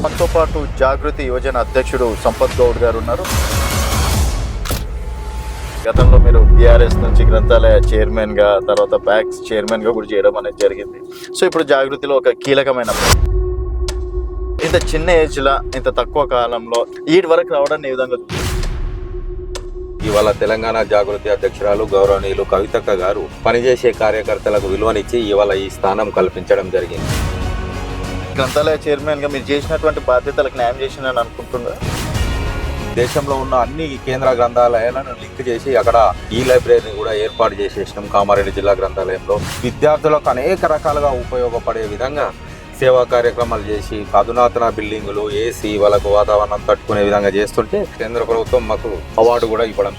మనతో పాటు జాగృతి యువజన అధ్యక్షుడు సంపత్ గౌడ్ గారు ఉన్నారు. గతంలో మీరు బీఆర్ఎస్ నుంచి గ్రంథాలయ చైర్మన్గా, తర్వాత బ్యాక్స్ చైర్మన్గా కూడా చేయడం అనేది జరిగింది. సో ఇప్పుడు జాగృతిలో ఒక కీలకమైన ఇంత చిన్న ఏజ్లో ఇంత తక్కువ కాలంలో ఈడి వరకు రావడాన్ని ఏ విధంగా ఇవాళ తెలంగాణ జాగృతి అధ్యక్షురాలు గౌరవనీయులు కవితక్క గారు పనిచేసే కార్యకర్తలకు విలువనిచ్చి ఇవాళ ఈ స్థానం కల్పించడం జరిగింది. గ్రంథాలయ చైర్మన్గా మీరు చేసినటువంటి బాధ్యతలకు న్యాయం చేసినని అనుకుంటున్నారు. దేశంలో ఉన్న అన్ని కేంద్ర గ్రంథాలయాలను లింక్ చేసి అక్కడ ఈ లైబ్రరీని కూడా ఏర్పాటు చేసేసినాం. కామారెడ్డి జిల్లా గ్రంథాలయంలో విద్యార్థులకు అనేక రకాలుగా ఉపయోగపడే విధంగా సేవా కార్యక్రమాలు చేసి అధునాతన బిల్డింగులు, ఏసీ, వాళ్ళకు వాతావరణం తట్టుకునే విధంగా చేస్తుంటే కేంద్ర ప్రభుత్వం మాకు అవార్డు కూడా ఇవ్వడం.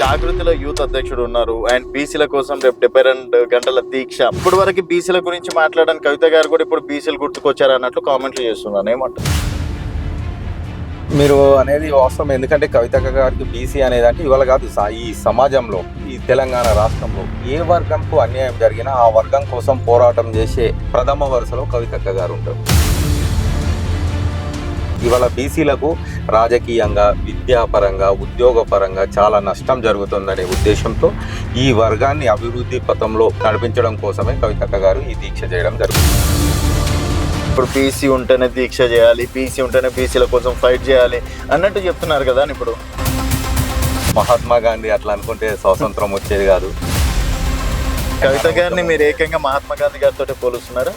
జాగృతిలో యూత్ అధ్యక్షుడు ఉన్నారు. అండ్ బీసీల కోసం రేపు 72 గంటల దీక్ష. ఇప్పుడు వరకు బీసీల గురించి మాట్లాడడానికి కవిత గారు కూడా ఇప్పుడు బీసీలు గుర్తుకొచ్చారు అన్నట్లు కామెంట్లు చేస్తున్నాను. ఏమంటారు మీరు అనేది వాస్తవం. ఎందుకంటే కవితక్క గారికి బీసీ అనేది అంటే ఇవాళ కాదు, ఈ సమాజంలో ఈ తెలంగాణ రాష్ట్రంలో ఏ వర్గంకు అన్యాయం జరిగినా ఆ వర్గం కోసం పోరాటం చేసే ప్రథమ వరుసలో కవితక్క గారు ఉంటారు. ఇవాళ బీసీలకు రాజకీయంగా, విద్యాపరంగా, ఉద్యోగపరంగా చాలా నష్టం జరుగుతుందనే ఉద్దేశంతో ఈ వర్గాన్ని అభివృద్ధి పథంలో నడిపించడం కోసమే కవితక్క గారు ఈ దీక్ష చేయడం జరుగుతుంది. ఇప్పుడు బీసీ ఉంటేనే దీక్ష చేయాలి, బీసీ ఉంటేనే బీసీల కోసం ఫైట్ చేయాలి అన్నట్టు చెప్తున్నారు కదా. ఇప్పుడు మహాత్మా గాంధీ అట్లా అనుకుంటే స్వాతంత్రం వచ్చేది కాదు. కవిత గారిని మీరు ఏకంగా మహాత్మా గాంధీ గారితో పోలుస్తున్నారా?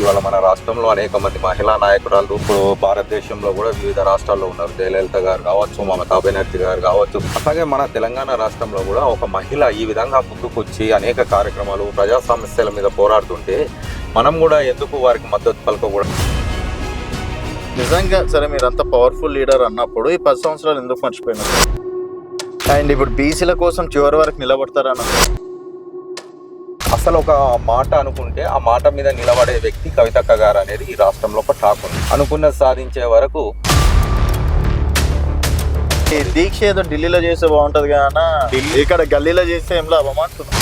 ఇవాళ మన రాష్ట్రంలో అనేక మంది మహిళా నాయకురాలు ఇప్పుడు భారతదేశంలో కూడా వివిధ రాష్ట్రాల్లో ఉన్నారు. జయలలిత గారు కావచ్చు, మమతా బెనర్జీ గారు కావచ్చు. అట్లాగే మన తెలంగాణ రాష్ట్రంలో కూడా ఒక మహిళ ఈ విధంగా ముందుకొచ్చి అనేక కార్యక్రమాలు, ప్రజా సమస్యల మీద పోరాడుతుంటే మనం కూడా ఎందుకు వారికి మద్దతు పలకకూడదు? నిజంగా సరే, మీరు అంత పవర్ఫుల్ లీడర్ అన్నప్పుడు ఈ 10 సంవత్సరాలు ఎందుకు మర్చిపోయినారు? అండ్ ఇప్పుడు బీసీల కోసం చివరి వరకు నిలబడతారా అన్న అసలు ఒక మాట అనుకుంటే ఆ మాట మీద నిలబడే వ్యక్తి కవితక్క గారు అనేది ఈ రాష్ట్రంలో ఒక టాక్ ఉంది. అనుకున్నది సాధించే వరకు ఈ దీక్ష ఏదో ఢిల్లీలో చేస్తే బాగుంటది కానీ ఇక్కడ గల్లీలో చేస్తే ఏం లాభం అంటున్నా.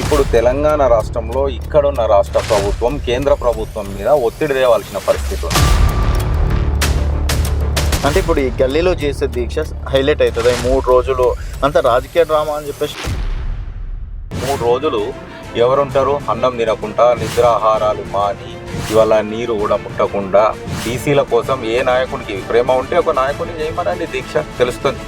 ఇప్పుడు తెలంగాణ రాష్ట్రంలో ఇక్కడున్న రాష్ట్ర ప్రభుత్వం కేంద్ర ప్రభుత్వం మీద ఒత్తిడి తేవాల్సిన పరిస్థితి ఉంది. అంటే ఇప్పుడు ఈ గల్లీలో చేసే దీక్ష హైలైట్ అవుతుంది. 3 రోజులు అంత రాజకీయ డ్రామా అని చెప్పేసి 3 రోజులు ఎవరుంటారు? అన్నం తినకుండా, నిద్రాహారాలు మాని, ఇవాళ నీరు కూడా ముట్టకుండా బీసీల కోసం ఏ నాయకుడికి ప్రేమ ఉంటే ఒక నాయకుడిని చేయమనండి దీక్ష, తెలుస్తుంది.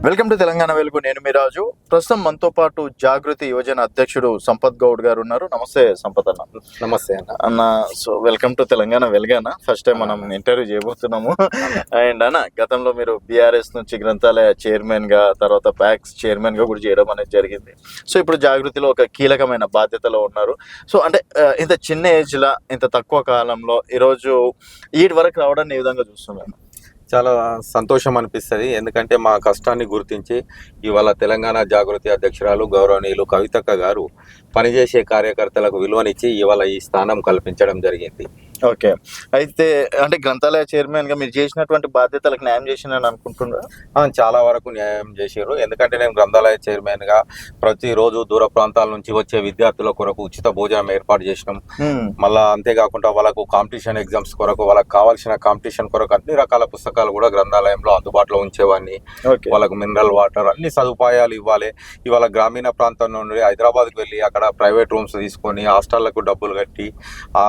వెల్కమ్ టు తెలంగాణ వెలుగు. నేను మీ రాజు. ప్రస్తుతం మనతో పాటు జాగృతి యువజన అధ్యక్షుడు సంపత్ గౌడ్ గారు ఉన్నారు. నమస్తే సంపత్ అన్న. నమస్తే అన్న. సో వెల్కమ్ టు తెలంగాణ వెలుగన్న. ఫస్ట్ టైం మనం ఇంటర్వ్యూ చేయబోతున్నాము. అండ్ అన్న, గతంలో మీరు బీఆర్ఎస్ నుంచి గ్రంథాలయ చైర్మన్గా, తర్వాత బ్యాక్స్ చైర్మన్గా కూడా చేయడం అనేది జరిగింది. సో ఇప్పుడు జాగృతిలో ఒక కీలకమైన బాధ్యతలో ఉన్నారు. సో అంటే ఇంత చిన్న ఏజ్లో ఇంత తక్కువ కాలంలో ఈరోజు ఈడి వరకు రావడాన్ని ఏ విధంగా చూస్తున్నాను? చాలా సంతోషం అనిపిస్తుంది. ఎందుకంటే మా కష్టాన్ని గుర్తించి ఇవాళ తెలంగాణ జాగృతి అధ్యక్షురాలు గౌరవనీయులు కవితక్క గారు పనిచేసే కార్యకర్తలకు విలువనిచ్చి ఇవాళ ఈ స్థానం కల్పించడం జరిగింది. ఓకే. అయితే అంటే గ్రంథాలయ చైర్మన్గా మీరు చేసినటువంటి బాధ్యతలకు న్యాయం చేసినని అనుకుంటున్నారు? చాలా వరకు న్యాయం చేశారు. ఎందుకంటే నేను గ్రంథాలయ చైర్మన్గా ప్రతిరోజు దూర ప్రాంతాల నుంచి వచ్చే విద్యార్థుల కొరకు ఉచిత భోజనం ఏర్పాటు చేసినాం. మళ్ళీ అంతేకాకుండా వాళ్ళకు కాంపిటీషన్ ఎగ్జామ్స్ కొరకు, వాళ్ళకి కావాల్సిన కాంపిటీషన్ కొరకు అన్ని రకాల పుస్తకాలు కూడా గ్రంథాలయంలో అందుబాటులో ఉంచేవాడిని. వాళ్ళకు మినరల్ వాటర్ అన్ని సదుపాయాలు ఇవ్వాలి. ఇవాళ గ్రామీణ ప్రాంతం నుండి హైదరాబాద్కి వెళ్ళి అక్కడ ప్రైవేట్ రూమ్స్ తీసుకొని హాస్టళ్లకు డబ్బులు కట్టి ఆ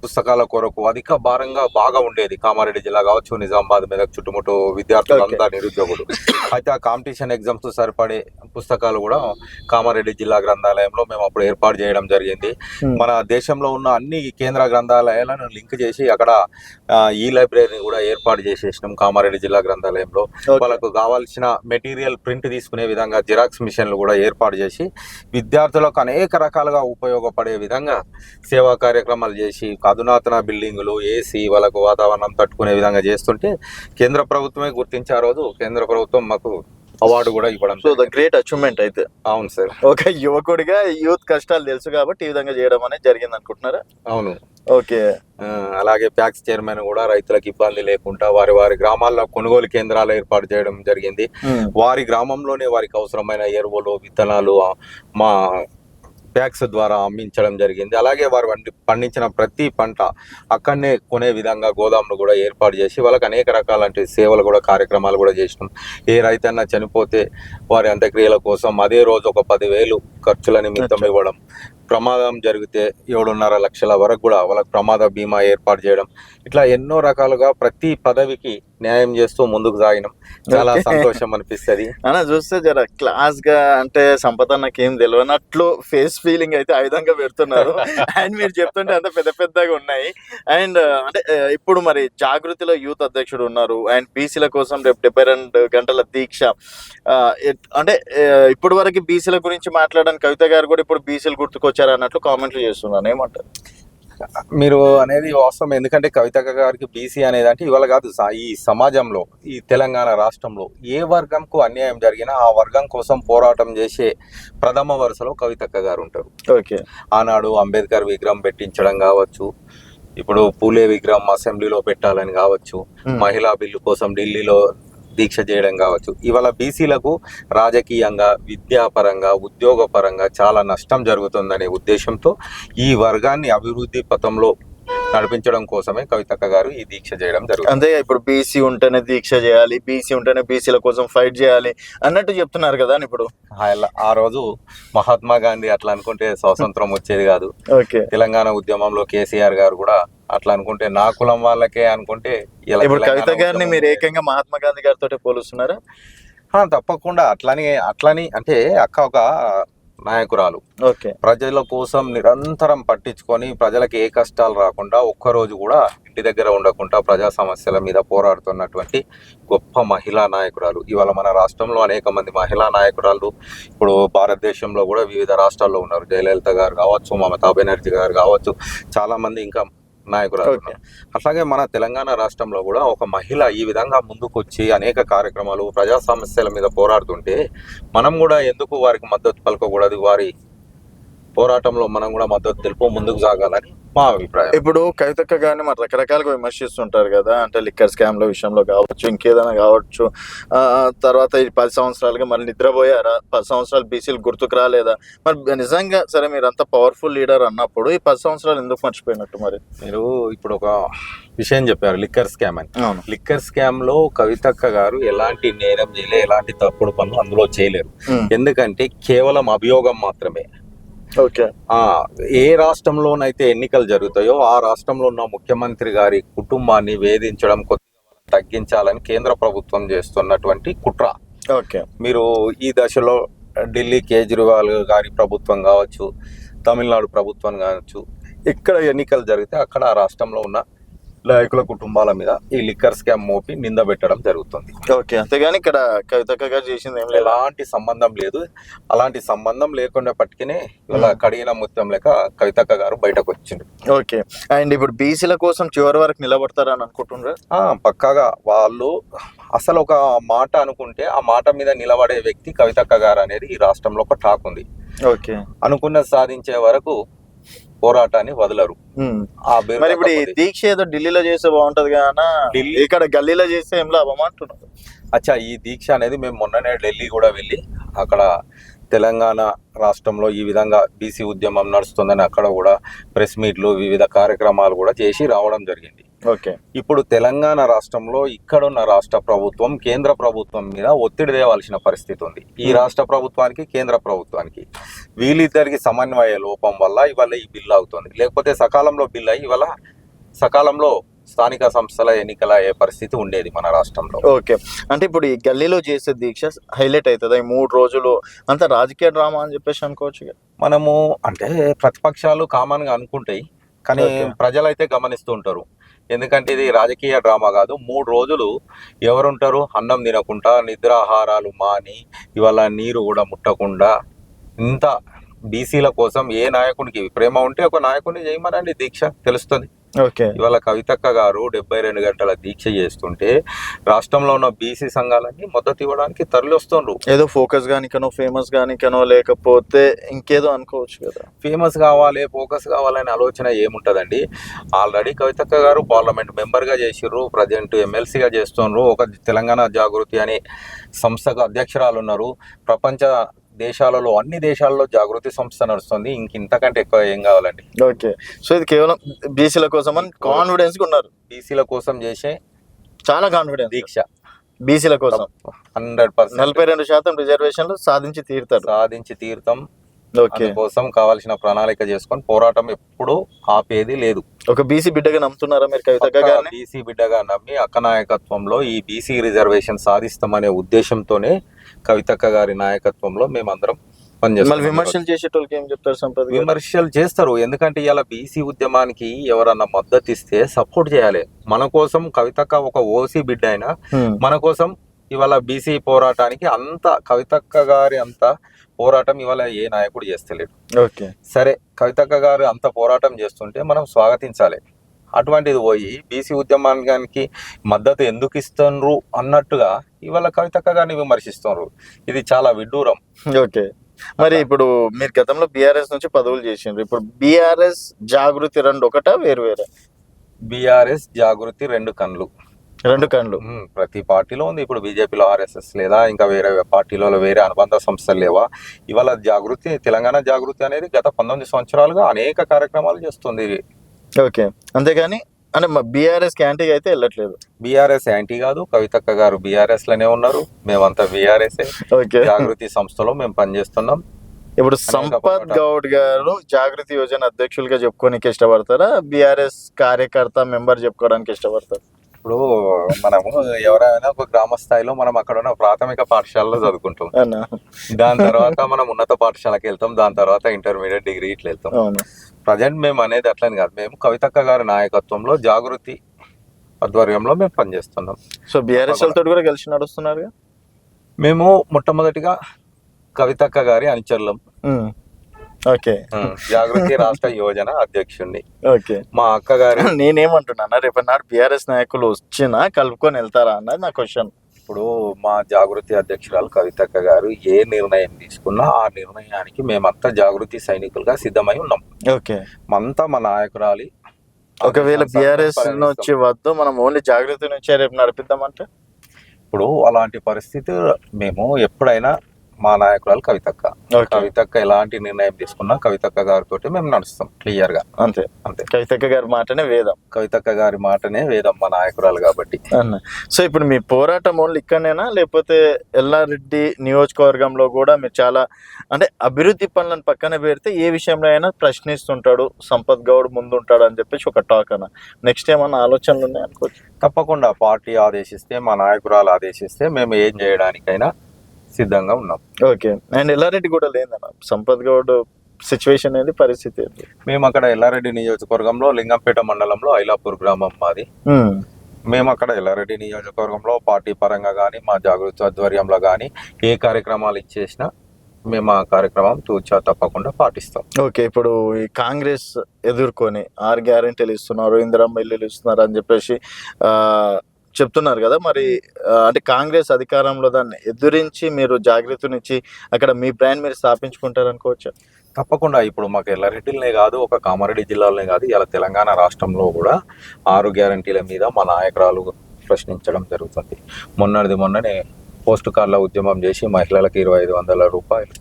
పుస్తకాల కొరకు అధిక భారంగా బాగా ఉండేది. కామారెడ్డి జిల్లా కావచ్చు, నిజామాబాద్, మెదక్ చుట్టుముట్టు విద్యార్థులంతా నిరుద్యోగులు. అయితే ఆ కాంపిటీషన్ ఎగ్జామ్స్ సరిపడే పుస్తకాలు కూడా కామారెడ్డి జిల్లా గ్రంథాలయంలో మేము అప్పుడు ఏర్పాటు చేయడం జరిగింది. మన దేశంలో ఉన్న అన్ని కేంద్ర గ్రంథాలయాలను లింక్ చేసి అక్కడ ఈ లైబ్రరీని కూడా ఏర్పాటు చేసేసినాం కామారెడ్డి జిల్లా గ్రంథాలయంలో. వాళ్ళకు కావాల్సిన మెటీరియల్ ప్రింట్ తీసుకునే విధంగా జిరాక్స్ మిషన్లు కూడా ఏర్పాటు చేసి విద్యార్థులకు అనేక రకాలుగా ఉపయోగపడే విధంగా సేవా కార్యక్రమాలు చేసి అధునాతన బిల్డింగులు, ఏసీ, వాళ్ళకు వాతావరణం తట్టుకునే విధంగా చేస్తుంటే కేంద్ర ప్రభుత్వమే గుర్తించే రోజు కేంద్ర ప్రభుత్వం మాకు అవార్డు కూడా ఇవ్వడం. సో ద గ్రేట్ అచీవ్మెంట్ అయితే. అవును సార్. ఒక యువకుడిగా యూత్ కష్టాలు తెలుసు కాబట్టి ఈ విధంగా చేయడం అనేది జరిగింది అనుకుంటున్నారా? అవును. ఓకే. అలాగే ప్యాక్స్ చైర్మన్ కూడా రైతులకు ఇబ్బంది లేకుండా వారి గ్రామాల్లో కొనుగోలు కేంద్రాలు ఏర్పాటు చేయడం జరిగింది. వారి గ్రామంలోనే వారికి అవసరమైన ఎరువులు, విత్తనాలు మా ప్యాక్స్ ద్వారా అమ్మించడం జరిగింది. అలాగే వారు పండించిన ప్రతి పంట అక్కడనే కొనే విధంగా గోదాములు కూడా ఏర్పాటు చేసి వాళ్ళకి అనేక రకాలంటి సేవలు కూడా కార్యక్రమాలు కూడా చేసినాం. ఏ రైతన్న చనిపోతే వారి అంత్యక్రియల కోసం అదే రోజు ఒక 10,000 ఖర్చుల నిమిత్తం ఇవ్వడం, ప్రమాదం జరిగితే 7.5 లక్షల వరకు కూడా వాళ్ళకి ప్రమాద బీమా ఏర్పాటు చేయడం, ఇట్లా ఎన్నో రకాలుగా ప్రతి పదవికి న్యాయం చేస్తూ ముందుకు సాగినాం. చాలా సంతోషం అనిపిస్తుంది. అన్న చూస్తే జర క్లాస్ గా అంటే సంపద నాకేం తెలియనట్లు ఫేస్ ఫీలింగ్ అయితే ఆ విధంగా పెడుతున్నారు. అండ్ మీరు చెప్తుంటే అంత పెద్ద పెద్దగా ఉన్నాయి. అండ్ అంటే ఇప్పుడు మరి జాగృతిలో యూత్ అధ్యక్షుడు ఉన్నారు. అండ్ బీసీల కోసం రేపు 72 గంటల దీక్ష. అంటే ఇప్పటి వరకు బీసీల గురించి మాట్లాడడానికి కవిత గారు కూడా ఇప్పుడు బీసీలు గుర్తుకొచ్చారు అన్నట్లు కామెంట్లు చేస్తున్నాను. ఏమంటారు? మీరు అనేది వాస్తవం. ఎందుకంటే కవితక్క గారికి బీసీ అనేది అంటే ఇవాళ కాదు, ఈ సమాజంలో ఈ తెలంగాణ రాష్ట్రంలో ఏ వర్గంకు అన్యాయం జరిగినా ఆ వర్గం కోసం పోరాటం చేసే ప్రథమ వరుసలో కవితక్క గారు ఉంటారు. ఓకే, ఆనాడు అంబేద్కర్ విగ్రహం పెట్టించడం కావచ్చు, ఇప్పుడు పూలే విగ్రహం అసెంబ్లీలో పెట్టాలని కావచ్చు, మహిళా బిల్లు కోసం ఢిల్లీలో దీక్ష చేయడం కావచ్చు, ఇవాళ బీసీలకు రాజకీయంగా, విద్యాపరంగా, ఉద్యోగపరంగా చాలా నష్టం జరుగుతుందనే ఉద్దేశంతో ఈ వర్గాన్ని అభివృద్ధి పథంలో నడిపించడం కోసమే కవితక్క గారు ఈ దీక్ష చేయడం జరుగుతుంది. అంతే, ఇప్పుడు బీసీ ఉంటేనే దీక్ష చేయాలి, బీసీ ఉంటేనే బీసీల కోసం ఫైట్ చేయాలి అన్నట్టు చెప్తున్నారు కదా ఇప్పుడు. ఆ రోజు మహాత్మా గాంధీ అట్లా అనుకుంటే స్వాతంత్రం వచ్చేది కాదు. ఓకే, తెలంగాణ ఉద్యమంలో కేసీఆర్ గారు కూడా అట్లా అనుకుంటే నా కులం వాళ్ళకే అనుకుంటే ఇప్పుడు కవిత గారిని మీరు ఏకంగా మహాత్మా గాంధీ గారితో పోలుస్తున్నారా? తప్పకుండా. అట్లని అంటే అక్క ఒక నాయకురాలు, ఓకే, ప్రజల కోసం నిరంతరం పట్టించుకొని ప్రజలకు ఏ కష్టాలు రాకుండా ఒక్కరోజు కూడా ఇంటి దగ్గర ఉండకుండా ప్రజా సమస్యల మీద పోరాడుతున్నటువంటి గొప్ప మహిళా నాయకురాలు. ఇవాళ మన రాష్ట్రంలో అనేక మంది మహిళా నాయకురాలు ఇప్పుడు భారతదేశంలో కూడా వివిధ రాష్ట్రాల్లో ఉన్నారు. జయలలిత గారు కావచ్చు, మమతా బెనర్జీ గారు కావచ్చు, చాలా మంది ఇంకా నాయకురాలు ఉన్నారు. అట్లాగే మన తెలంగాణ రాష్ట్రంలో కూడా ఒక మహిళ ఈ విధంగా ముందుకు వచ్చి అనేక కార్యక్రమాలు ప్రజా సమస్యల మీద పోరాడుతుంటే మనం కూడా ఎందుకు వారికి మద్దతు పలకకూడదు? వారి పోరాటంలో మనం కూడా మద్దతు తెలుపు ముందుకు సాగాలని మా అభిప్రాయం. ఇప్పుడు కవితక్క గారిని మరి రకరకాలుగా విమర్శిస్తుంటారు కదా, అంటే లిక్కర్ స్కామ్ల విషయంలో కావచ్చు, ఇంకేదైనా కావచ్చు. తర్వాత ఈ 10 సంవత్సరాలుగా మరి నిద్రపోయారా? 10 సంవత్సరాలు బీసీలు గుర్తుకు రాలేదా? మరి నిజంగా సరే మీరు అంత పవర్ఫుల్ లీడర్ అన్నప్పుడు ఈ 10 సంవత్సరాలు ఎందుకు మర్చిపోయినట్టు? మరి మీరు ఇప్పుడు ఒక విషయం చెప్పారు, లిక్కర్ స్కామ్ అని. అవును, లిక్కర్ స్కామ్ లో కవితక్క గారు ఎలాంటి నేరం చేయలే, ఎలాంటి తప్పుడు పనులు అందులో చేయలేరు. ఎందుకంటే కేవలం అభియోగం మాత్రమే. ఓకే, ఏ రాష్ట్రంలోనైతే ఎన్నికలు జరుగుతాయో ఆ రాష్ట్రంలో ఉన్న ముఖ్యమంత్రి గారి కుటుంబాన్ని వేధించడం, కొద్దిగా తగ్గించాలని కేంద్ర ప్రభుత్వం చేస్తున్నటువంటి కుట్ర. ఓకే, మీరు ఈ దశలో ఢిల్లీ కేజ్రీవాల్ గారి ప్రభుత్వం కావచ్చు, తమిళనాడు ప్రభుత్వం కావచ్చు, ఇక్కడ ఎన్నికలు జరిగితే అక్కడ ఆ రాష్ట్రంలో ఉన్న నాయకుల కుటుంబాల మీద ఈ లిక్కర్ స్కామ్ మోపి నింద పెట్టడం జరుగుతుంది. ఓకే, అంతేగాని ఇక్కడ కవితక్క గారు చేసింది ఏం లేదు, ఎలాంటి సంబంధం లేదు. అలాంటి సంబంధం లేకుండా పట్టుకునే ఇలా కడిగిన ముత్యం లేక కవితక్క గారు బయటకు వచ్చిండ్రు. ఓకే, అండ్ ఇప్పుడు బీసీల కోసం చివరి వరకు నిలబడతారని అనుకుంటున్నారు? పక్కాగా వాళ్ళు అసలు ఒక మాట అనుకుంటే ఆ మాట మీద నిలబడే వ్యక్తి కవితక్క గారు అనేది ఈ రాష్ట్రంలో ఒక టాక్ ఉంది. ఓకే, అనుకున్నది సాధించే వరకు పోరాటాన్ని వదలరు. మరి ఇప్పుడు ఈ దీక్ష ఏదో ఢిల్లీలో చేస్తే బాగుంటది కదా, ఇక్కడ గల్లీలో చేస్తే ఏం లాభం అంటున్నారు? అచ్చా, ఈ దీక్ష అనేది మేము మొన్ననే ఢిల్లీ కూడా వెళ్ళి అక్కడ తెలంగాణ రాష్ట్రంలో ఈ విధంగా బీసీ ఉద్యమం నడుస్తుందని అక్కడ కూడా ప్రెస్ మీట్లు, వివిధ కార్యక్రమాలు కూడా చేసి రావడం జరిగింది. ఓకే, ఇప్పుడు తెలంగాణ రాష్ట్రంలో ఇక్కడున్న రాష్ట్ర ప్రభుత్వం కేంద్ర ప్రభుత్వం మీద ఒత్తిడి తేవాల్సిన పరిస్థితి ఉంది. ఈ రాష్ట్ర ప్రభుత్వానికి, కేంద్ర ప్రభుత్వానికి వీళ్ళిద్దరికి సమన్వయ లోపం వల్ల ఇవాళ ఈ బిల్లు అవుతుంది. లేకపోతే సకాలంలో బిల్లు అయ్యి ఇవాళ సకాలంలో స్థానిక సంస్థల ఎన్నికల అయ్యే పరిస్థితి ఉండేది మన రాష్ట్రంలో. ఓకే, అంటే ఇప్పుడు ఈ గల్లీలో చేసే దీక్ష హైలైట్ అవుతుంది ఈ 3 రోజులు అంత రాజకీయ డ్రామా అని చెప్పేసి అనుకోవచ్చు. మనము అంటే ప్రతిపక్షాలు కామన్ గా అనుకుంటాయి, కానీ ప్రజలైతే గమనిస్తూ ఉంటారు. ఎందుకంటే ఇది రాజకీయ డ్రామా కాదు. 3 రోజులు ఎవరుంటారు అన్నం తినకుండా, నిద్రాహారాలు మాని, ఇవాళ నీరు కూడా ముట్టకుండా, ఇంత బీసీల కోసం ఏ నాయకునికి ప్రేమ ఉంటే ఒక నాయకుడిని చేయమనండి దీక్ష, తెలుస్తుంది. ఓకే, ఇవాళ కవితక్క గారు 72 గంటల దీక్ష చేస్తుంటే రాష్ట్రంలో ఉన్న బీసీ సంఘాలన్నీ మద్దతు ఇవ్వడానికి తరలి వస్తుండ్రు. ఏదో ఫోకస్ గానికనో, ఫేమస్ గానికనో, లేకపోతే ఇంకేదో అనుకోవచ్చు కదా. ఫేమస్ కావాలి, ఫోకస్ కావాలనే ఆలోచన ఏముంటదండి? ఆల్రెడీ కవితక్క గారు పార్లమెంట్ మెంబర్ గా చేసిర్రు, ప్రజెంట్ ఎమ్మెల్సీగా చేస్తుండ్రు, ఒక తెలంగాణ జాగృతి అనే సంస్థకు అధ్యక్షురాలు ఉన్నారు. ప్రపంచ దేశాలలో అన్ని దేశాలలో జాగృతి సంస్థ నడుస్తుంది. ఇంతకంటే ఎక్కువ ఏం కావాలండి? ఓకే. సో ఇది కేవలం బీసీల కోసం అని కాన్ఫిడెన్స్ గా ఉన్నారు. బీసీల కోసం చేసే చాలా కాన్ఫిడెన్స్ దీక్ష బీసీల కోసం 100% 42% రిజర్వేషన్లు సాధించి తీరుతారు. సాధించి తీర్థం. ఓకే. కోసం కావాల్సిన ప్రణాళిక చేసుకొని పోరాటం ఎప్పుడు ఆపేది లేదు. ఒక బీసీ బిడ్డగా నమ్ముతున్నారా మీరు కవితక్క గారిని? బీసీ బిడ్డగా నమ్మి అక్క నాయకత్వంలో ఈ బీసీ రిజర్వేషన్ సాధిస్తామనే ఉద్దేశంతోనే కవితక్క గారి నాయకత్వంలో మేమందరం మళ్ళీ పనిచేస్తాం. విమర్శలు చేసేటోళ్ళకి ఏం చెప్తారు సంపత్ గారు? విమర్శలు చేస్తారు, ఎందుకంటే ఇలా బీసీ ఉద్యమానికి ఎవరన్నా మద్దతు ఇస్తే సపోర్ట్ చేయాలి. మన కోసం కవితక్క ఒక ఓసీ బిడ్డ అయినా మన కోసం ఇవాళ బీసీ పోరాటానికి అంత కవితక్క గారి అంత పోరాటం ఇవాళ ఏ నాయకుడు చేస్తలేడు. ఓకే. సరే, కవితక్క గారు అంత పోరాటం చేస్తుంటే మనం స్వాగతించాలి. అటువంటిది పోయి బీసీ ఉద్యమానికి మద్దతు ఎందుకు ఇస్తున్నారు అన్నట్టుగా ఇవాళ కవితక్క గారిని విమర్శిస్తున్నారు. ఇది చాలా విడ్డూరం. ఓకే. మరి ఇప్పుడు మీరు గతంలో బీఆర్ఎస్ నుంచి పదవులు చేసిండ్రు. ఇప్పుడు బీఆర్ఎస్ జాగృతి రెండు ఒకటా వేరు వేరే? బీఆర్ఎస్ జాగృతి రెండు కళ్ళు. ప్రతి పార్టీలో ఉంది. ఇప్పుడు బీజేపీలో ఆర్ఎస్ఎస్ లేదా ఇంకా వేరే పార్టీలలో వేరే అనుబంధ సంస్థలు లేవా? ఇవాళ జాగృతి, తెలంగాణ జాగృతి అనేది గత 19 సంవత్సరాలుగా అనేక కార్యక్రమాలు చేస్తుంది. ఓకే. అంతేగాని అంటే బీఆర్ఎస్ యాంటీ అయితే వెళ్ళట్లేదు. బీఆర్ఎస్ యాంటీ కాదు, కవితక్క గారు బీఆర్ఎస్ లోనే ఉన్నారు, మేమంతా బీఆర్ఎస్. ఓకే. జాగృతి సంస్థలో మేము పనిచేస్తున్నాం. ఇప్పుడు సంపత్ గౌడ్ గారు జాగృతి యోజన అధ్యక్షులుగా చెప్పుకోనికి ఇష్టపడతారా, బీఆర్ఎస్ కార్యకర్త మెంబర్ చెప్పుకోవడానికి ఇష్టపడతారు? ఇప్పుడు మనము ఎవరైనా ఒక గ్రామ స్థాయిలో మనం అక్కడ ఉన్న ప్రాథమిక పాఠశాలలో చదువుకుంటాం. దాని తర్వాత మనం ఉన్నత పాఠశాలకి వెళ్తాం, దాని తర్వాత ఇంటర్మీడియట్, డిగ్రీ ఇట్లా వెళ్తాం. ప్రజెంట్ మేము అనేది అట్లని కాదు, మేము కవితక్క గారి నాయకత్వంలో జాగృతి ఆధ్వర్యంలో మేము పనిచేస్తున్నాం. సో బీఆర్ఎస్ తోటి కూడా కలిసి నడుస్తున్నారు. మేము మొట్టమొదటిగా కవితక్క గారి అనుచరులం. ఓకే. జాగృతి రాష్ట్ర యోజన అధ్యక్షుడిని. ఓకే. మా అక్క గారు. నేనేమంటున్నా, రేపు నాడు బీఆర్ఎస్ నాయకులు వచ్చినా కలుపుకొని వెళ్తారా అన్నది నా క్వశ్చన్. ఇప్పుడు మా జాగృతి అధ్యక్షురాలు కవితక్క గారు ఏ నిర్ణయం తీసుకున్నా ఆ నిర్ణయానికి మేమంతా జాగృతి సైనికులుగా సిద్ధమై ఉన్నాం. ఓకే. అంతా మా నాయకురాలి. ఒకవేళ బీఆర్ఎస్ నుంచి వద్దు, మనం ఓన్లీ జాగృతి నుంచే రేపు నడిపిద్దామంటే? ఇప్పుడు అలాంటి పరిస్థితి మేము ఎప్పుడైనా మా నాయకురాలు కవితక్క. కవితక్క ఎలాంటి నిర్ణయం తీసుకున్నా కవితక్క గారితో మేము నడుస్తాం క్లియర్ గా. అంతే. కవితక్క గారి మాటనే వేదం. కవితక్క గారి మాటనే వేదం మా నాయకురాలు కాబట్టి. సో ఇప్పుడు మీ పోరాటం ఓన్లీ ఇక్కడనేనా, లేకపోతే ఎల్లారెడ్డి నియోజకవర్గంలో కూడా మీరు చాలా అంటే అభివృద్ధి పనులను పక్కన పెడితే ఏ విషయంలో అయినా ప్రశ్నిస్తుంటాడు సంపత్ గౌడ్ ముందుంటాడు అని చెప్పేసి ఒక టాక్ అన్న, నెక్స్ట్ ఏమన్నా ఆలోచనలు ఉన్నాయి అనుకోవచ్చు? తప్పకుండా పార్టీ ఆదేశిస్తే, మా నాయకురాలు ఆదేశిస్తే మేము ఏం చేయడానికైనా సిద్ధంగా ఉన్నాం. ఓకే. అండ్ ఎల్లారెడ్డి కూడా లేదన్న సంపత్ గౌడ్ సిచ్యువేషన్ ఏంటి, పరిస్థితి ఏంటి? మేము అక్కడ ఎల్లారెడ్డి నియోజకవర్గంలో లింగంపేట మండలంలో ఐలాపూర్ గ్రామం మాది. మేము అక్కడ ఎల్లారెడ్డి నియోజకవర్గంలో పార్టీ పరంగా కానీ మా జాగృతి ఆధ్వర్యంలో కానీ ఏ కార్యక్రమాలు ఇచ్చేసినా మేము ఆ కార్యక్రమం తూచా తప్పకుండా పాటిస్తాం. ఓకే. ఇప్పుడు ఈ కాంగ్రెస్ ఎదుర్కొని 6 గ్యారెంటీలు ఇస్తున్నారు, ఇందిరమ్మ ఇల్లులు ఇస్తున్నారు అని చెప్పేసి చెప్తున్నారు కదా, మరి అంటే కాంగ్రెస్ అధికారంలో దాన్ని ఎదురించి మీరు జాగృతినిచ్చి అక్కడ మీ బ్రాండ్ మీరు స్థాపించుకుంటారు అనుకోవచ్చు? తప్పకుండా. ఇప్పుడు మాకు ఎల్లారెడ్డిలనే కాదు, ఒక కామారెడ్డి జిల్లాలోనే కాదు, ఇలా తెలంగాణ రాష్ట్రంలో కూడా 6 గ్యారెంటీల మీద మా నాయకురాలు ప్రశ్నించడం జరుగుతుంది. మొన్ననే పోస్ట్ కార్డుల ఉద్యమం చేసి మహిళలకు 2500 రూపాయలు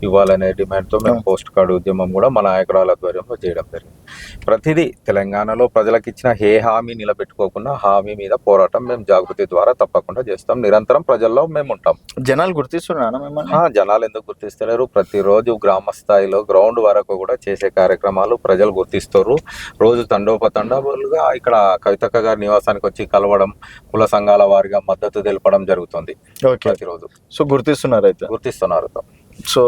ఇవ్వాలనే డిమాండ్తో మేము పోస్ట్ కార్డు ఉద్యమం కూడా మా నాయకురాల ఆధ్వర్యంలో చేయడం జరిగింది. ప్రతిదీ తెలంగాణలో ప్రజలకు ఇచ్చిన ఏ హామీ నిలబెట్టుకోకుండా హామీ మీద పోరాటం మేము జాగృతి ద్వారా తప్పకుండా చేస్తాం. నిరంతరం ప్రజల్లో మేము ఉంటాం. జనాలు గుర్తిస్తున్నారా మిమ్మల్ని? జనాలు ఎందుకు గుర్తిస్తలేరు? ప్రతిరోజు గ్రామ స్థాయిలో గ్రౌండ్ వరకు కూడా చేసే కార్యక్రమాలు ప్రజలు గుర్తిస్తారు. రోజు తండోపతండాలుగా ఇక్కడ కవితక్క గారి నివాసానికి వచ్చి కలవడం, కుల సంఘాల వారిగా మద్దతు తెలపడం జరుగుతుంది ప్రతిరోజు. సో గుర్తిస్తున్నారు అయితే? గుర్తిస్తున్నారు. సో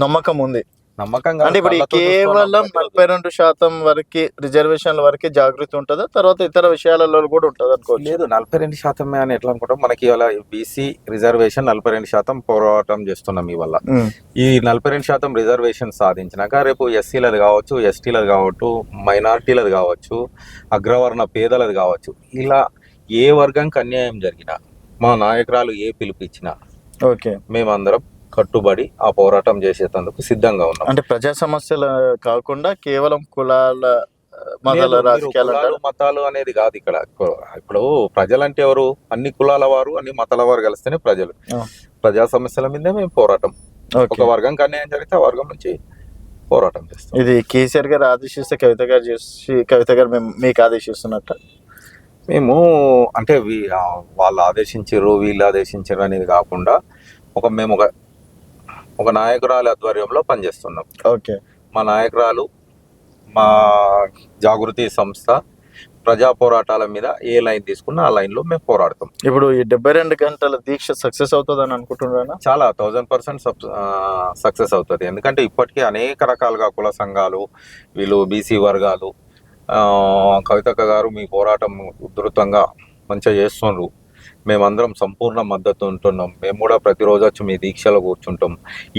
నమ్మకం ఉంది. నమ్మకంగా అంటే ఇప్పుడు కేవలం 42% వరకు రిజర్వేషన్ల వరకే జాగృతి ఉంటుందా, తర్వాత ఇతర విషయాలలో కూడా ఉంటుంది అనుకోవచ్చు? లేదు, 42% అని ఎట్లా అనుకుంటాం. మనకి ఇవాళ బీసీ రిజర్వేషన్ 42% పోరాటం చేస్తున్నాం. ఇవాళ ఈ 42% రిజర్వేషన్ సాధించినాక రేపు ఎస్సీలది కావచ్చు, ఎస్టీలది కావచ్చు, మైనార్టీలది కావచ్చు, అగ్రవర్ణ పేదలది కావచ్చు, ఇలా ఏ వర్గంకి అన్యాయం జరిగినా మా నాయకురాలు ఏ పిలుపు ఇచ్చినా ఓకే మేమందరం కట్టుబడి ఆ పోరాటం చేసేందుకు సిద్ధంగా ఉన్నాం. అంటే ప్రజా సమస్యలు కాకుండా కేవలం కులాల మతాలు అనేది కాదు ఇక్కడ. ఇప్పుడు ప్రజలంటే ఎవరు? అన్ని కులాల వారు, అన్ని మతాల వారు కలిస్తేనే ప్రజలు. ప్రజా సమస్యల మీదే మేము పోరాటం ఓకే. ఒక వర్గంకి అన్యాయం జరిగితే ఆ వర్గం నుంచి పోరాటం చేస్తాం. ఇది కేసీఆర్ గారు ఆదేశిస్తే కవిత గారు మీకు ఆదేశిస్తున్నట్ట? మేము అంటే వాళ్ళు ఆదేశించారు, వీళ్ళు ఆదేశించారు అనేది కాకుండా మేము ఒక నాయకురాలి ఆధ్వర్యంలో పనిచేస్తున్నాం. ఓకే. మా నాయకురాలు, మా జాగృతి సంస్థ ప్రజా పోరాటాల మీద ఏ లైన్ తీసుకున్నా ఆ లైన్లో మేము పోరాడతాం. ఇప్పుడు ఈ 72 గంటల దీక్ష సక్సెస్ అవుతుందని అనుకుంటున్నారా? చాలా 1000% సక్సెస్ అవుతుంది. ఎందుకంటే ఇప్పటికీ అనేక రకాలుగా కుల సంఘాలు, వీళ్ళు బీసీ వర్గాలు, కవితక్క గారు మీ పోరాటం ఉధృతంగా మంచిగా చేస్తున్నారు, మేమందరం సంపూర్ణ మద్దతు ఉంటున్నాం, మేము కూడా ప్రతిరోజు వచ్చి మీ దీక్షలో కూర్చుంటాం.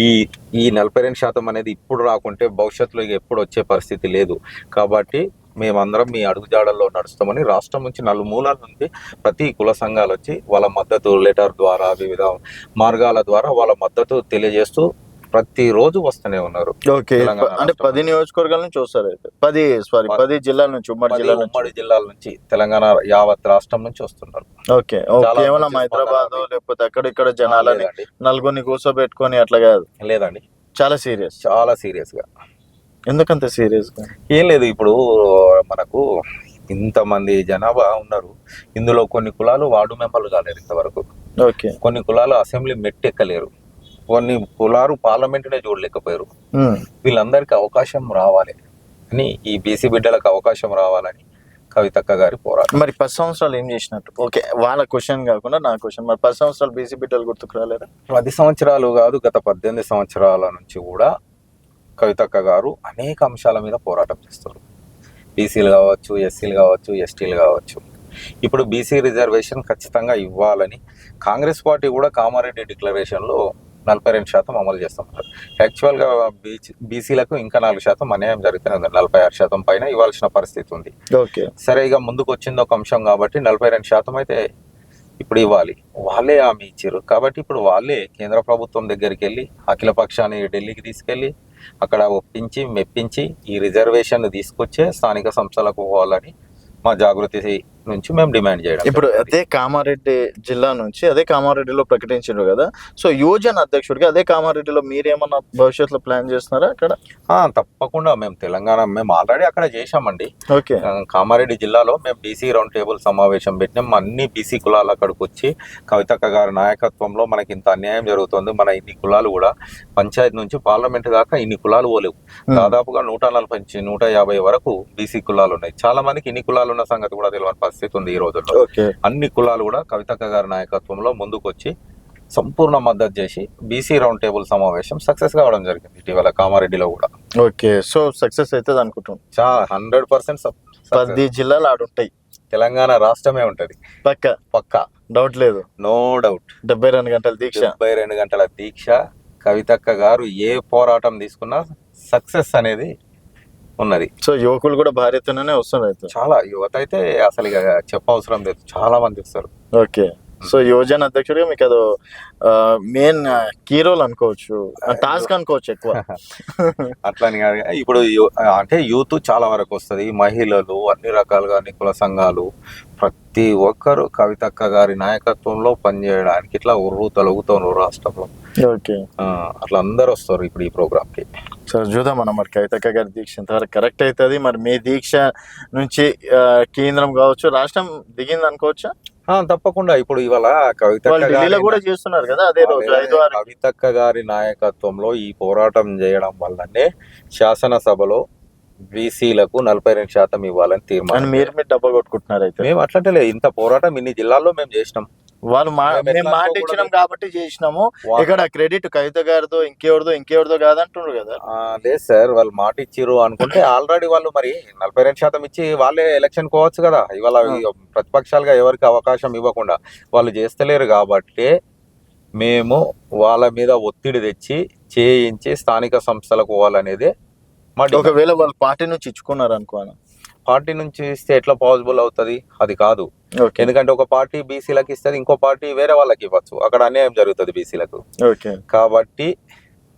ఈ 42% అనేది ఇప్పుడు రాకుంటే భవిష్యత్తులో ఎప్పుడు వచ్చే పరిస్థితి లేదు. కాబట్టి మేమందరం మీ అడుగుజాడల్లో నడుస్తామని రాష్ట్రం నుంచి నలుమూలల నుండి ప్రతి కుల సంఘాలు వచ్చి వాళ్ళ మద్దతు లెటర్ ద్వారా, వివిధ మార్గాల ద్వారా వాళ్ళ మద్దతు తెలియజేస్తూ ప్రతిరోజు వస్తూనే ఉన్నారు. ఓకే. అంటే 10 నియోజకవర్గాల నుంచి వస్తారు అయితే 10 జిల్లాల నుంచి, ఉమ్మడి జిల్లాల నుంచి, తెలంగాణ యావత్ రాష్ట్రం నుంచి వస్తున్నారు. ఓకే. కేవలం హైదరాబాద్ లేకపోతే అక్కడ ఇక్కడ జనాలని నలుగురిని కూర్చోబెట్టుకొని అట్లా కాదు? లేదండి, చాలా సీరియస్. చాలా సీరియస్ గా. ఎందుకంత సీరియస్ గా? ఏం లేదు, ఇప్పుడు మనకు ఇంతమంది జనాభా ఉన్నారు, ఇందులో కొన్ని కులాలు వార్డు మెంబర్లు కాలేరు ఇంతవరకు. ఓకే. కొన్ని కులాలు అసెంబ్లీ మెట్టెక్కలేరు, కొన్ని కులాలు పార్లమెంటునే చూడలేకపోయారు. వీళ్ళందరికీ అవకాశం రావాలి అని, ఈ బీసీ బిడ్డలకు అవకాశం రావాలని కవితక్క గారి పోరాటం. మరి 10 సంవత్సరాలు ఏం చేసినట్టు? ఓకే, వాళ్ళ క్వశ్చన్ కాకుండా నా క్వశ్చన్, మరి 10 సంవత్సరాలు బీసీ బిడ్డలు గుర్తుకు రాలేరా? 10 సంవత్సరాలు కాదు, గత 18 సంవత్సరాల నుంచి కూడా కవితక్క గారు అనేక అంశాల మీద పోరాటం చేస్తారు. బీసీలు కావచ్చు, ఎస్సీలు కావచ్చు, ఎస్టీలు కావచ్చు. ఇప్పుడు బీసీ రిజర్వేషన్ ఖచ్చితంగా ఇవ్వాలని కాంగ్రెస్ పార్టీ కూడా కామారెడ్డి డిక్లరేషన్లో 42% అమలు చేస్తున్నారు. యాక్చువల్గా బీసీలకు ఇంకా 4% అన్యాయం జరుగుతూనే ఉంది. 46% పైన ఇవ్వాల్సిన పరిస్థితి ఉంది. ఓకే. సరే, ఇక ముందుకు వచ్చింది ఒక అంశం కాబట్టి 42% అయితే ఇప్పుడు ఇవ్వాలి. వాళ్ళే హామీ ఇచ్చారు కాబట్టి ఇప్పుడు వాళ్ళే కేంద్ర ప్రభుత్వం దగ్గరికి వెళ్ళి అఖిల పక్షాన్ని ఢిల్లీకి తీసుకెళ్ళి అక్కడ ఒప్పించి మెప్పించి ఈ రిజర్వేషన్ తీసుకొచ్చే స్థానిక సంస్థలకు పోవాలని మా జాగృతి నుంచి మేము డిమాండ్ చేయడం. ఇప్పుడు అదే కామారెడ్డి జిల్లా నుంచి, అదే కామారెడ్డిలో ప్రకటించారు కదా, సో యువజన అధ్యక్షుడిగా అదే కామారెడ్డిలో మీరేమన్నా భవిష్యత్తులో ప్లాన్ చేస్తున్నారా అక్కడ? తప్పకుండా, మేము ఆల్రెడీ అక్కడ చేశామండి. ఓకే. కామారెడ్డి జిల్లాలో మేము బీసీ రౌండ్ టేబుల్ సమావేశం పెట్టినాం. అన్ని బీసీ కులాలు అక్కడికి వచ్చి కవితక్క గారి నాయకత్వంలో మనకి ఇంత అన్యాయం జరుగుతుంది, మన ఇన్ని కులాలు కూడా పంచాయతీ నుంచి పార్లమెంట్ దాకా ఇన్ని కులాలు పోలేవు, దాదాపుగా 140 నుంచి 150 వరకు బీసీ కులాలు ఉన్నాయి. చాలా మందికి ఇన్ని కులాలు ఉన్న సంగతి కూడా తెలియని పరిస్థితి ఉంది ఈ రోజుల్లో. అన్ని కులాలు కూడా కవితక్క గారి నాయకత్వంలో ముందుకు వచ్చి సంపూర్ణ మద్దతు చేసి బీసీ రౌండ్ టేబుల్ సమావేశం సక్సెస్ కావడం జరిగింది ఇటీవల కామారెడ్డిలో కూడా. ఓకే, సో సక్సెస్ అవుతుంది అనుకుంటున్నాం. 100% 10 జిల్లాలు ఆడుంటాయి, తెలంగాణ రాష్ట్రమే ఉంటది పక్క డౌట్ లేదు, నో డౌట్. 72 గంటల దీక్ష, 72 గంటల దీక్ష. కవితక్క గారు ఏ పోరాటం తీసుకున్నా సక్సెస్ అనేది ఉన్నది. సో యువకులు కూడా భారీ ఎత్తుననే వస్తున్నారు. చాలా యువత అయితే అసలు ఇక చెప్పవసరం లేదు, చాలా మంది వస్తారు. ఓకే, సో యువజన అధ్యక్షుడిగా మీకు అది మెయిన్ కీ రోల్ అనుకోవచ్చు, టాస్క్ అనుకోవచ్చు ఎక్కువ. అట్లని కాదు, ఇప్పుడు అంటే యూత్ చాలా వరకు వస్తుంది, మహిళలు, అన్ని రకాలుగా అన్ని కుల సంఘాలు, ప్రతి ఒక్కరు కవితక్క గారి నాయకత్వంలో పనిచేయడానికి ఇట్లా తొలగుతారు రాష్ట్రంలో. ఓకే, అట్లా అందరు వస్తారు ఇప్పుడు ఈ ప్రోగ్రామ్ కి. సరే చూద్దాం మనం, మరి కవితక్క గారి దీక్ష ఎంతవరకు కరెక్ట్ అవుతుంది. మరి మీ దీక్ష నుంచి కేంద్రం కావచ్చు, రాష్ట్రం దిగింది అనుకోవచ్చా? తప్పకుండా. ఇప్పుడు ఇవాళ కవితక్క కూడా చేస్తున్నారు కదా, అదే రోజు కవితక్క గారి నాయకత్వంలో ఈ పోరాటం చేయడం వల్లనే శాసనసభలో బీసీలకు 42% ఇవ్వాలని తీర్మానం. మీరు డబ్బా కొట్టుకుంటున్నారు అయితే? మేము అట్లంటే ఇంత పోరాటం ఇన్ని జిల్లాల్లో మేము చేసినాం, వాళ్ళు మేము మాట ఇచ్చినాం కాబట్టి చేసినాము. ఇక్కడ క్రెడిట్ కవిత గారితో ఇంకెవరిదో కాదంటున్నారు కదా. లేదు సార్, వాళ్ళు మాట ఇచ్చిర్రు అనుకుంటే ఆల్రెడీ వాళ్ళు మరి 42% ఇచ్చి వాళ్ళే ఎలక్షన్ పోవచ్చు కదా. ఇవాళ ప్రతిపక్షాలుగా ఎవరికి అవకాశం ఇవ్వకుండా వాళ్ళు చేస్తలేరు కాబట్టి మేము వాళ్ళ మీద ఒత్తిడి తెచ్చి చేయించి స్థానిక సంస్థలకు పోవాలనేది. ఒకవేళ వాళ్ళు పార్టీ నుంచి ఇచ్చుకున్నారు అనుకోను, పార్టీ నుంచి ఇస్తే ఎట్లా పాసిబుల్ అవుతుంది? అది కాదు. ఎందుకంటే ఒక పార్టీ బీసీలకు ఇస్తుంది, ఇంకో పార్టీ వేరే వాళ్ళకి ఇవ్వచ్చు, అక్కడ అన్యాయం జరుగుతుంది బీసీలకు. కాబట్టి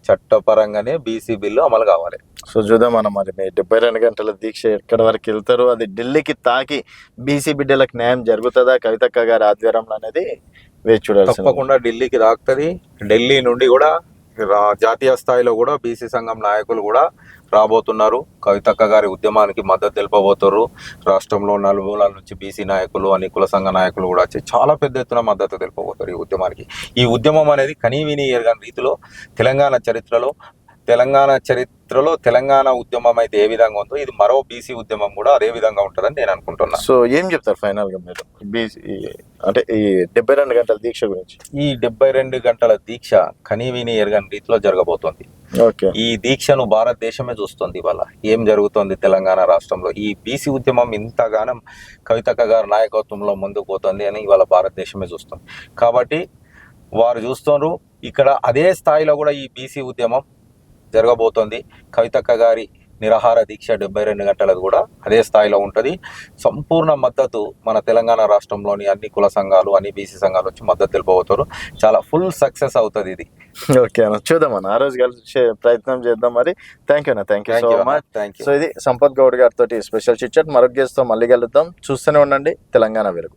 చట్టపరంగానే బీసీ బిల్లు అమలు కావాలి. సో చూద్దాం మనం, మరి 72 గంటల దీక్ష ఎక్కడి వరకు వెళ్తారో, అది ఢిల్లీకి తాకి బీసీ బిడ్డలకు న్యాయం జరుగుతుందా కవితక్క గారి ఆధ్వర్యంలో అనేది వేచి చూడాలి. తప్పకుండా ఢిల్లీకి తాకుతుంది. ఢిల్లీ నుండి కూడా జాతీయ స్థాయిలో కూడా బీసీ సంఘం నాయకులు కూడా రాబోతున్నారు. కవితక్క గారి ఉద్యమానికి మద్దతు తెలుపబోతున్నారు. రాష్ట్రంలో నలుమూలల నుంచి బీసీ నాయకులు అని కుల సంఘ నాయకులు కూడా వచ్చి చాలా పెద్ద ఎత్తున మద్దతు తెలుపబోతారు ఈ ఉద్యమానికి. ఈ ఉద్యమం అనేది కనీవిని ఎరగని రీతిలో తెలంగాణ ఉద్యమం అయితే ఏ విధంగా ఉందో ఇది మరో బీసీ ఉద్యమం కూడా అదే విధంగా ఉంటుందని నేను అనుకుంటున్నా. సో ఏం చెప్తారు ఫైనల్ గా మీరు బీసీ అంటే ఈ 72 గంటల దీక్ష గురించి? ఈ 72 గంటల దీక్ష కనీవిని ఎరగని రీతిలో జరగబోతోంది. ఓకే, ఈ దీక్షను భారతదేశమే చూస్తుంది. ఇవాళ ఏం జరుగుతోంది తెలంగాణ రాష్ట్రంలో, ఈ బీసీ ఉద్యమం ఇంతగానం కవితక్క గారి నాయకత్వంలో ముందుకు పోతుంది అని ఇవాళ భారతదేశమే చూస్తుంది. కాబట్టి వారు చూస్తున్నారు ఇక్కడ అదే స్థాయిలో కూడా ఈ బీసీ ఉద్యమం జరగబోతోంది. కవితక్క గారి నిరాహార దీక్ష 72 గంటలది కూడా అదే స్థాయిలో ఉంటుంది. సంపూర్ణ మద్దతు మన తెలంగాణ రాష్ట్రంలోని అన్ని కుల సంఘాలు అన్ని బీసీ సంఘాలు వచ్చి మద్దతు తెలుపబోతారు. చాలా ఫుల్ సక్సెస్ అవుతుంది ఇది. ఓకే అన్న, చూద్దామన్న ఆ రోజు కలిసే ప్రయత్నం చేద్దాం. మరి థ్యాంక్ యూ అన్న, thank you so much. So ఇది సంపత్ గౌడ్ గారితో స్పెషల్ చిట్ చాట్. మరొక గెస్ట్తో మళ్ళీ కలుద్దాం. చూస్తూనే ఉండండి తెలంగాణ వెలుగు.